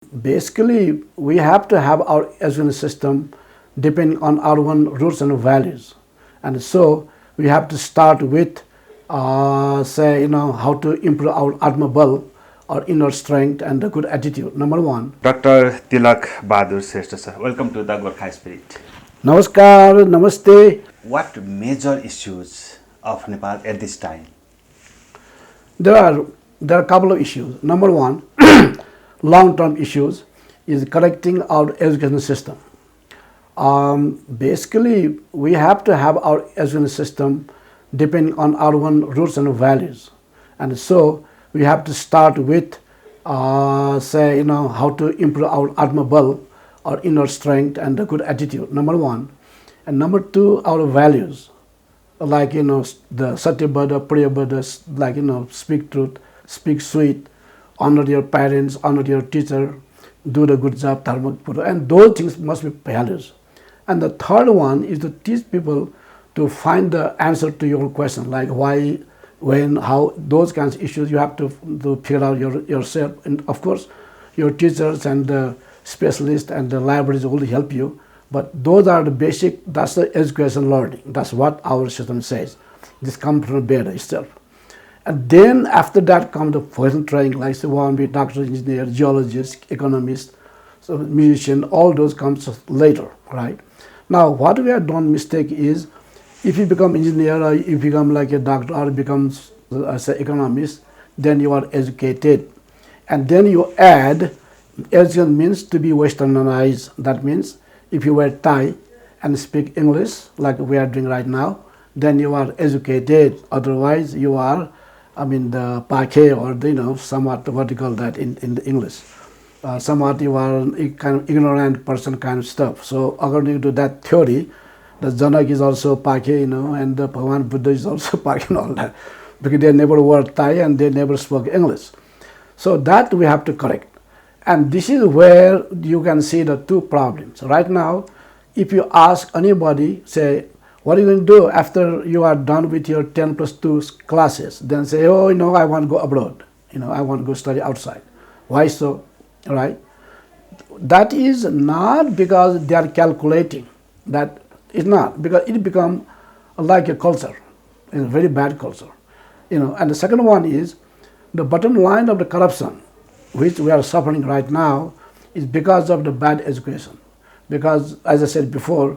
Basically, we have to have our education system depending on our own roots and values. And so we have to start with, how to improve our atma our inner strength and a good attitude. Number one. Dr. Tilak Bahadur Shrestha, sir. Welcome to the Gorkha Spirit. Namaskar, namaste. What major issues of Nepal at this time? There are a couple of issues. Number one, long-term issues is correcting our education system. Basically, we have to have our education system depending on our own roots and values. And so we have to start with, how to improve our atma our inner strength and a good attitude, number one. And number two, our values, like, the Satyabhada, Priyabhada, like, speak truth, speak sweet, honor your parents, honor your teacher, do the good job, dharma, and those things must be values. And the third one is to teach people to find the answer to your question, like why, when, how, those kinds of issues you have to figure out yourself. And of course, your teachers and the specialists and the libraries will help you. But those are the basic, that's the education learning. That's what our system says. This comes from Veda itself. And then after that comes the vocational training, like say one be doctor, engineer, geologist, economist, so musician, all those comes later, right? Now what we have done mistake is, if you become engineer or you become like a doctor or becomes as an economist, then you are educated. And then you add, education means to be westernized. That means if you wear tie and speak English like we are doing right now, then you are educated. Otherwise, you are, the pache or somewhat what you call that in the English. Somewhat you are a kind of ignorant person kind of stuff. So according to that theory, the Janak is also pache, and the Bhagavan Buddha is also pache and all that, because they never wore tie and they never spoke English. So that we have to correct. And this is where you can see the two problems. Right now, if you ask anybody, say, what are you going to do after you are done with your 10 plus 2 classes? Then say, oh, I want to go abroad. I want to go study outside. Why so? Right? That is not because they are calculating. That is not, because it becomes like a culture, a very bad culture. And the second one is the bottom line of the corruption, which we are suffering right now, is because of the bad education. Because, as I said before,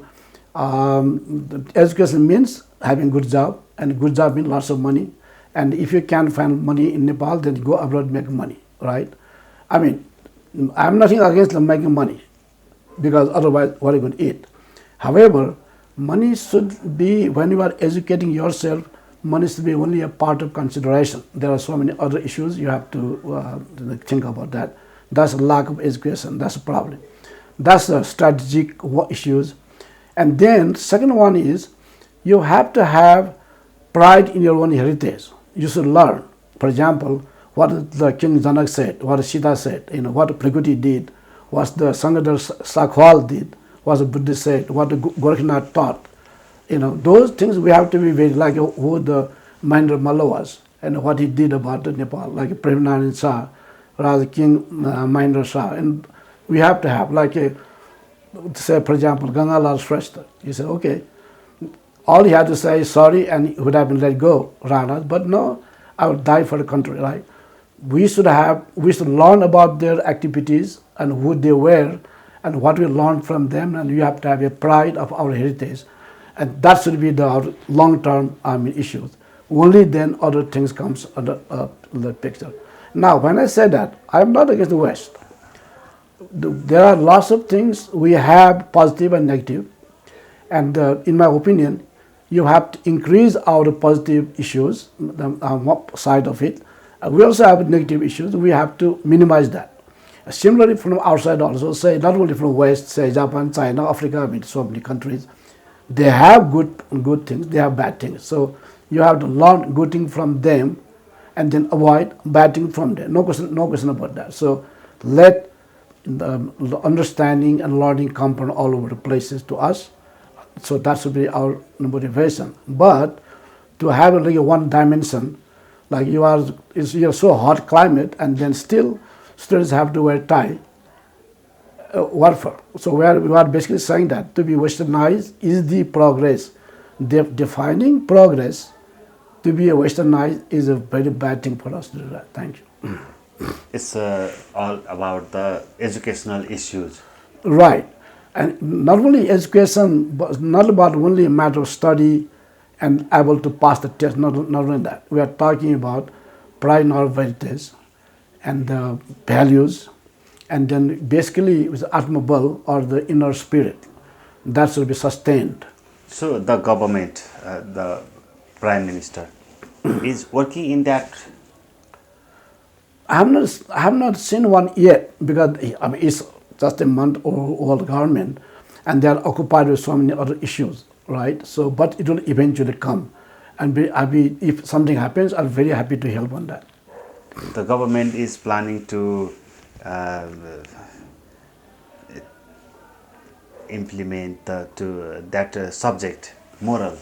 education means having good job, and good job means lots of money. And if you can't find money in Nepal, then go abroad make money, right? I'm nothing against making money, because otherwise what are you going to eat? However, money should be, when you are educating yourself, money should be only a part of consideration. There are so many other issues you have to think about that. That's a lack of education. That's a problem. That's the strategic issues. And then second one is, you have to have pride in your own heritage. You should learn. For example, what the King Janak said, what Sita said, what Prakriti did, what the Sangadhar Sakhwal did, what the Buddha said, what the Gorkha taught. Those things we have to be very, like who the Mahendra Malla was and what he did about Nepal, like Premnanath Shah, Raja King Mahendra Shah. And we have to have, like, say, for example, Gangalal Shrestha. He said, okay, all he had to say is sorry and he would have been let go, Rana, but no, I would die for the country, right? We should learn about their activities and who they were and what we learned from them, and we have to have a pride of our heritage. And that should be our long-term issues. Only then other things comes under the picture. Now, when I say that, I'm not against the West. There are lots of things we have, positive and negative. And in my opinion, you have to increase our positive issues, the side of it. We also have negative issues. We have to minimize that. Similarly, from outside also, say not only from West, say Japan, China, Africa, so many countries, they have good things, they have bad things. So you have to learn good things from them and then avoid bad things from them. No question about that. So let the understanding and learning come from all over the places to us. So that should be our motivation. But to have like a one dimension, like you're so hot climate and then still students have to wear tie warfare. So we are basically saying that to be westernized is the progress. Defining progress to be a westernized is a very bad thing for us to do that. Thank you. It's all about the educational issues. Right. And not only education, but not about only a matter of study and able to pass the test, not only that. We are talking about pride in our heritage and the values, and then basically with Atmabal or the inner spirit that should be sustained. So the government, the prime minister, is working in that. I have not seen one yet because I mean it's just a month old government, and they are occupied with so many other issues, right? So, but it will eventually come, and if something happens, I'm very happy to help on that. The government is planning to uh, implement that subject, moral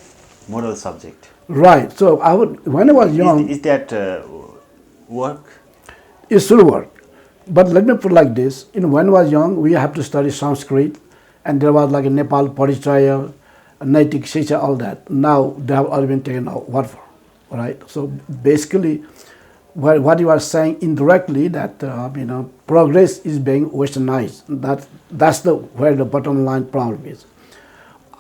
subject. Right. So when I was young, Is that work? it should work. But let me put it like this: when I was young, we have to study Sanskrit, and there was like a Nepal Parichaya, Naitik Shiksha, all that. Now they have all been taken out. What for? Right. So basically, what you are saying indirectly that progress is being westernized. That's where the bottom line problem is.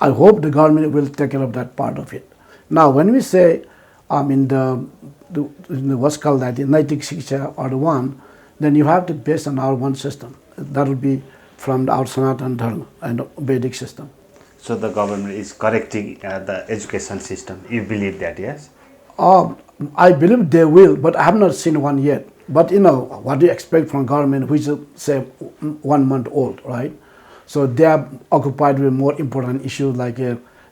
I hope the government will take care of that part of it. Now, when we say in the what's called that the Naitik Shiksha or the one, then you have to base on our one system. That will be from our Sanatana Dharma and Vedic system. So the government is correcting the education system. You believe that, yes? I believe they will, but I have not seen one yet. But what do you expect from government, which is say 1 month old, right? So they are occupied with more important issues like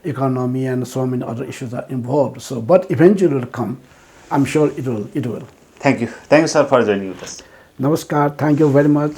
economy and so many other issues are involved. So, but eventually it will come. I'm sure it will. It will. Thank you. Thank you, sir, for joining with us. Namaskar. Thank you very much.